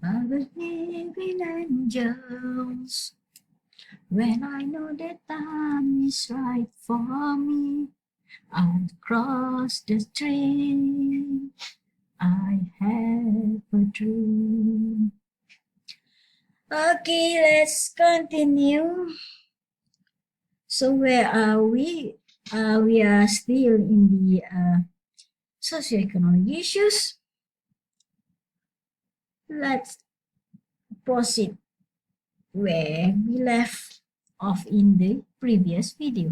I believe in angels when I know that time is right for me. I'll cross the stream. I have a dream. Okay, let's continue. So where are we? We are still in the socioeconomic issues. Let's proceed where we left off in the previous video.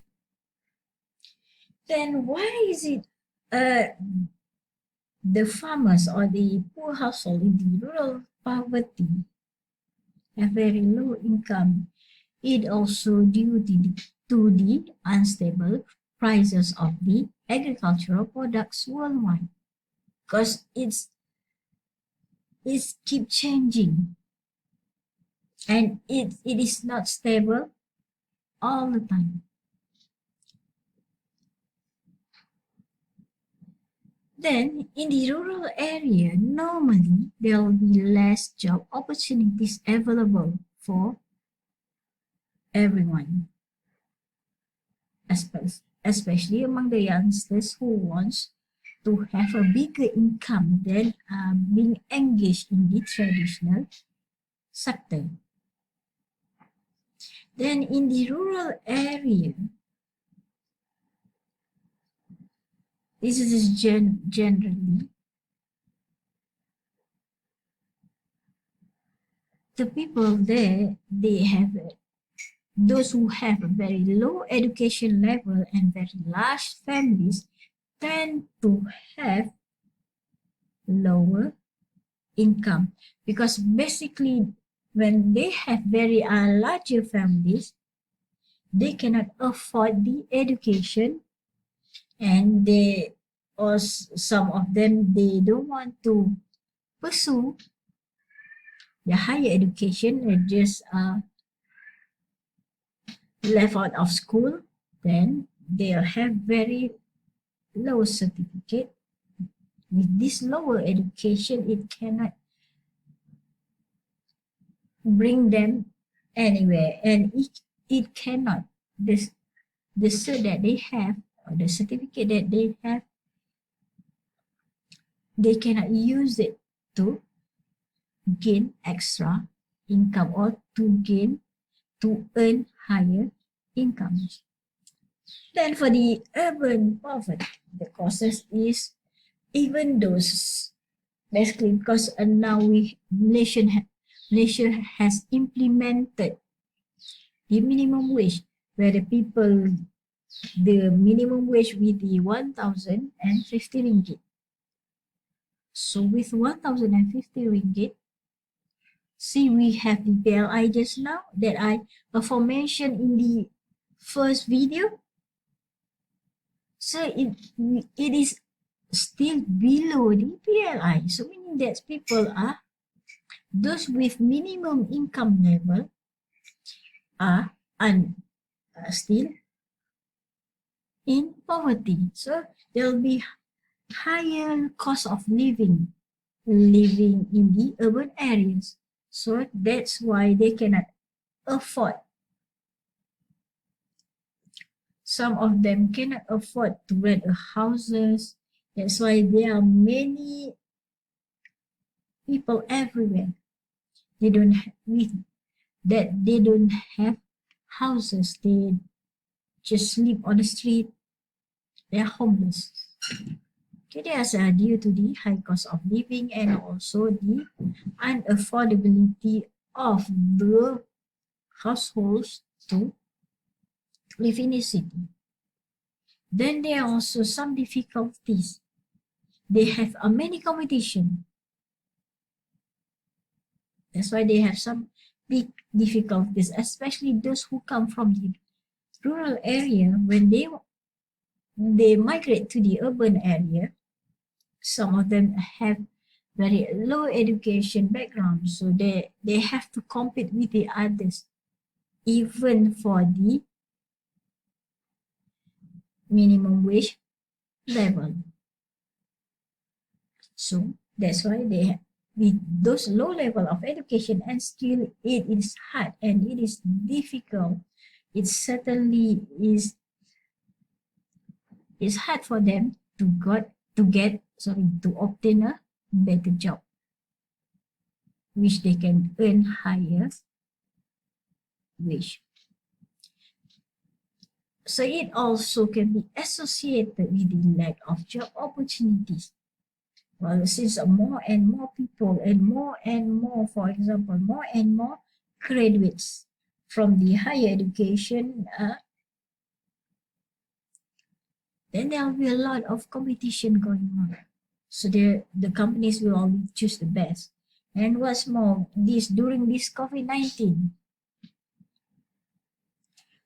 Then why is it the farmers or the poor household in the rural poverty have very low income? It also due to the unstable prices of the agricultural products worldwide, because it's keep changing and it is not stable all the time. Then in the rural area, normally there will be less job opportunities available for everyone, especially among the youngsters who wants to have a bigger income than being engaged in the traditional sector. Then in the rural area, this is generally the people there, they have those who have a very low education level and very large families tend to have lower income, because basically when they have very larger families, they cannot afford the education, and they, or some of them, they don't want to pursue the higher education and just left out of school. Then they'll have very low certificate. With this lower education, it cannot bring them anywhere, and it cannot, the cert that they have or the certificate that they have, they cannot use it to gain extra income or to earn higher incomes. Then for the urban poverty, the causes is even those, basically because now Malaysia has implemented the minimum wage, where the minimum wage with the 1,050 ringgit. So with 1,050 ringgit, see, we have the PLI just now that I aforementioned in the first video. So it is still below the PLI. So meaning that people are, those with minimum income level are still in poverty. So there will be higher cost of living in the urban areas. So that's why they cannot afford. Some of them cannot afford to rent houses. That's why there are many people everywhere. They don't have houses. They just sleep on the street. They are homeless. Okay, that's due to the high cost of living and also the unaffordability of the households to live in the city. Then there are also some difficulties. They have many competition. That's why they have some big difficulties, especially those who come from the rural area. When they migrate to the urban area, some of them have very low education background, so they have to compete with the others, even for the minimum wage level. So that's why with those low level of education, and still it is hard and it is difficult. It certainly is hard for them to obtain a better job, which they can earn higher wage. So it also can be associated with the lack of job opportunities. Well, since more and more people and more, for example, more and more graduates from the higher education, then there will be a lot of competition going on. So the companies will only choose the best. And what's more, during this COVID-19,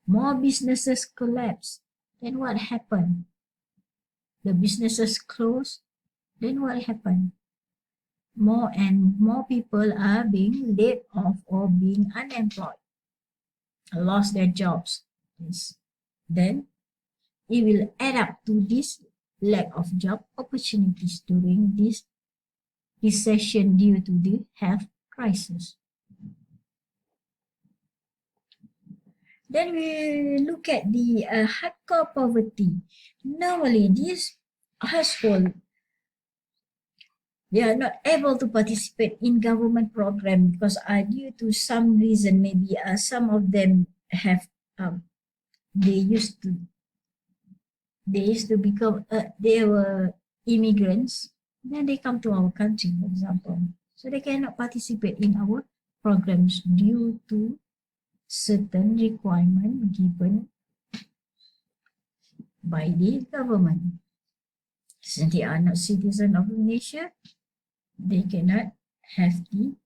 more businesses collapse. Then what happened? The businesses closed. Then what happened? More and more people are being laid off or being unemployed, lost their jobs. Yes. Then it will add up to this lack of job opportunities during this recession due to the health crisis. Then we look at the hardcore poverty. Normally, this household, they are not able to participate in government program because due to some reason, maybe some of them have they used to become they were immigrants. Then they come to our country, for example, so they cannot participate in our programs due to certain requirement given by the government. Since they are not citizens of Indonesia, they cannot have to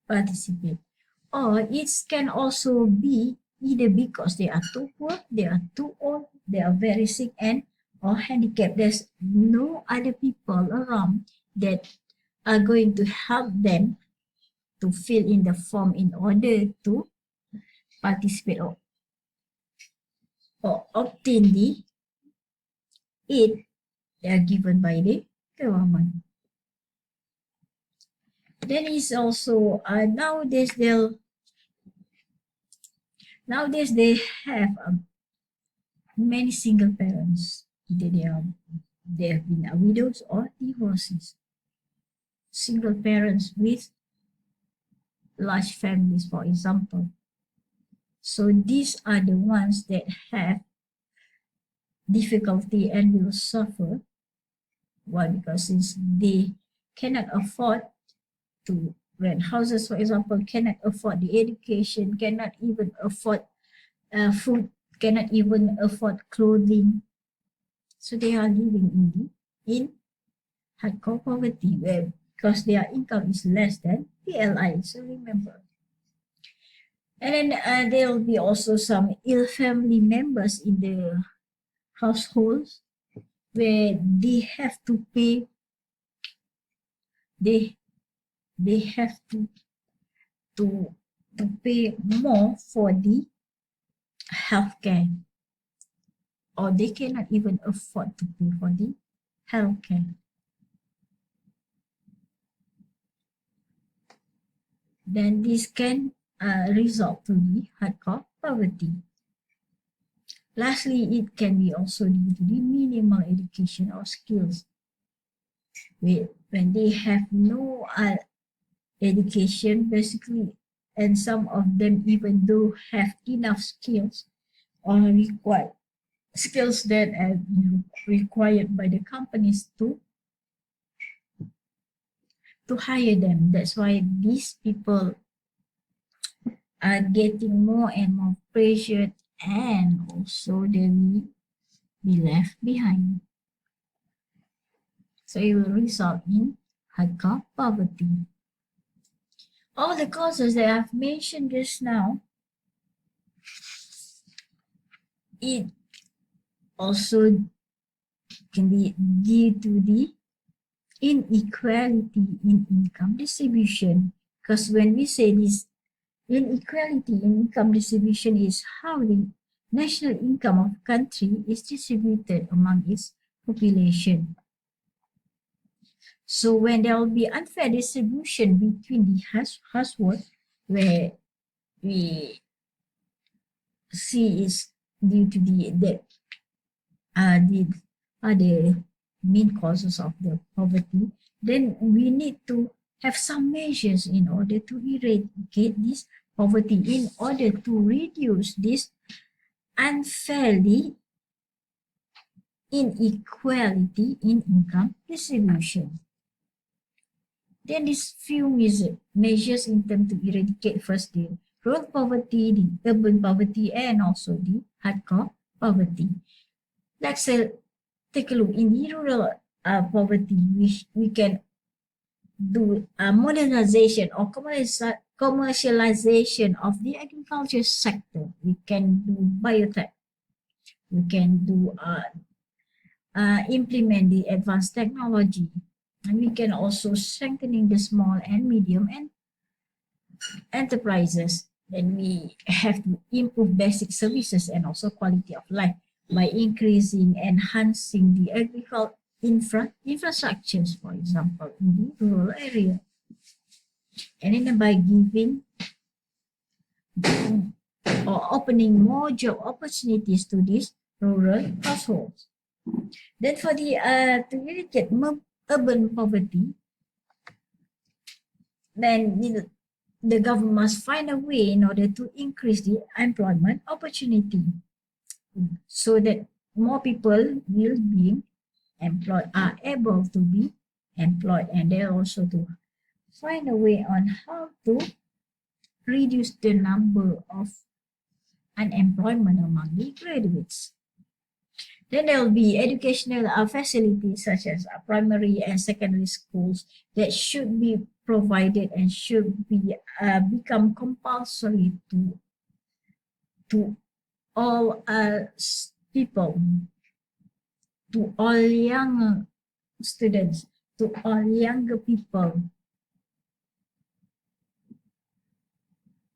participate. Or it can also be either because they are too poor, they are too old, they are very sick and or handicapped. There's no other people around that are going to help them to fill in the form in order to participate or obtain the aid they are given by the government. Then is also nowadays they have many single parents. Either they have been widows or divorcees. Single parents with large families, for example. So these are the ones that have difficulty and will suffer. Why? Because since they cannot afford to rent houses, for example, cannot afford the education, cannot even afford food, cannot even afford clothing. So they are living in hardcore poverty, where because their income is less than PLI. So remember. And then there will be also some ill family members in the households where they have to pay. They have to pay more for the healthcare, or they cannot even afford to pay for the healthcare. Then this can result to the hardcore poverty. Lastly, it can be also due to the minimal education or skills. When they have no education, basically, and some of them even though have enough skills or required skills that are required by the companies to hire them. That's why these people are getting more and more pressured, and also they will be left behind. So it will result in hardcore poverty. All the causes that I've mentioned just now, it also can be due to the inequality in income distribution. Because when we say this inequality in income distribution is how the national income of a country is distributed among its population. So when there will be unfair distribution between the household, where we see is due to the other main causes of the poverty, then we need to have some measures in order to eradicate this poverty, in order to reduce this unfairly inequality in income distribution. Then these few measures in terms to eradicate first the rural poverty, the urban poverty, and also the hardcore poverty. Let's take a look in the rural poverty. We can do modernization or commercialization of the agriculture sector. We can do biotech. We can do implement the advanced technology, and we can also strengthening the small and medium and enterprises. Then we have to improve basic services and also quality of life by increasing, enhancing the agricultural infrastructures, for example, in the rural area. And then by giving or opening more job opportunities to these rural households. Then for the to eradicate urban poverty, then the government must find a way in order to increase the employment opportunity, so that more people will be employed, are able to be employed, and they also to find a way on how to reduce the number of unemployment among the graduates. Then there will be educational facilities such as primary and secondary schools that should be provided and should be become compulsory to all people, to all young students, to all younger people,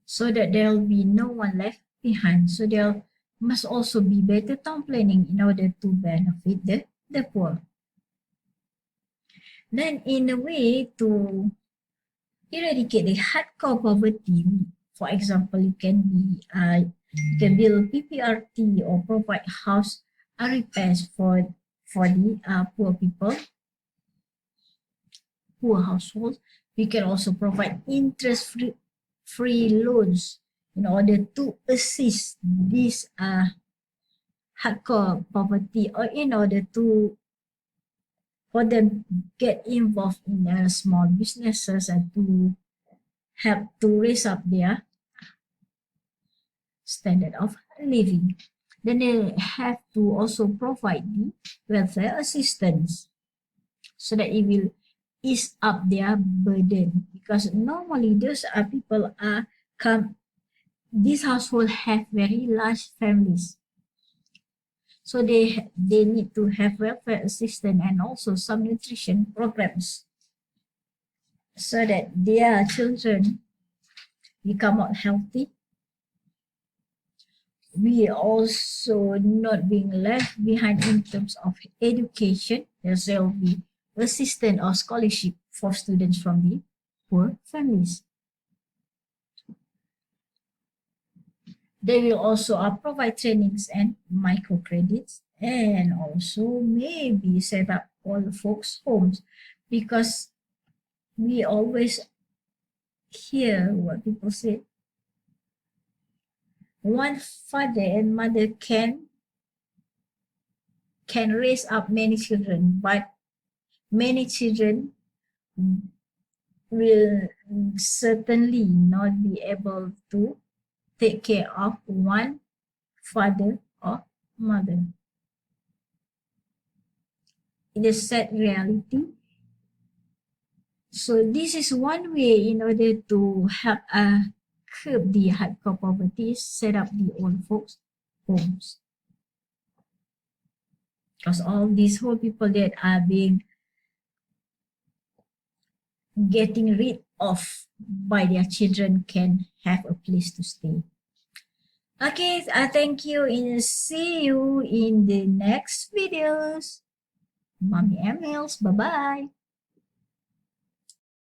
so that there will be no one left behind. So there must also be better town planning in order to benefit the poor. Then in a way to eradicate the hardcore poverty, for example, you can build PPRT or provide house repairs for the poor people, poor households. We can also provide interest-free loans in order to assist this hardcore poverty, or in order to for them get involved in small businesses and to help to raise up their standard of living. Then they have to also provide the welfare assistance, so that it will ease up their burden, because normally those people these households have very large families, so they need to have welfare assistance and also some nutrition programs, so that their children become out healthy. We also not being left behind in terms of education. There will be assistance or scholarship for students from the poor families. They will also provide trainings and microcredits, and also maybe set up all folks' homes, because we always hear what people say. One father and mother can raise up many children, but many children will certainly not be able to take care of one father or mother. It is a sad reality. So this is one way in order to help curb the hardcore poverty, set up the old folks homes. Because all these whole people that are getting rid of by their children can have a place to stay. Okay, thank you, and see you in the next videos. Mommy Emils, bye-bye.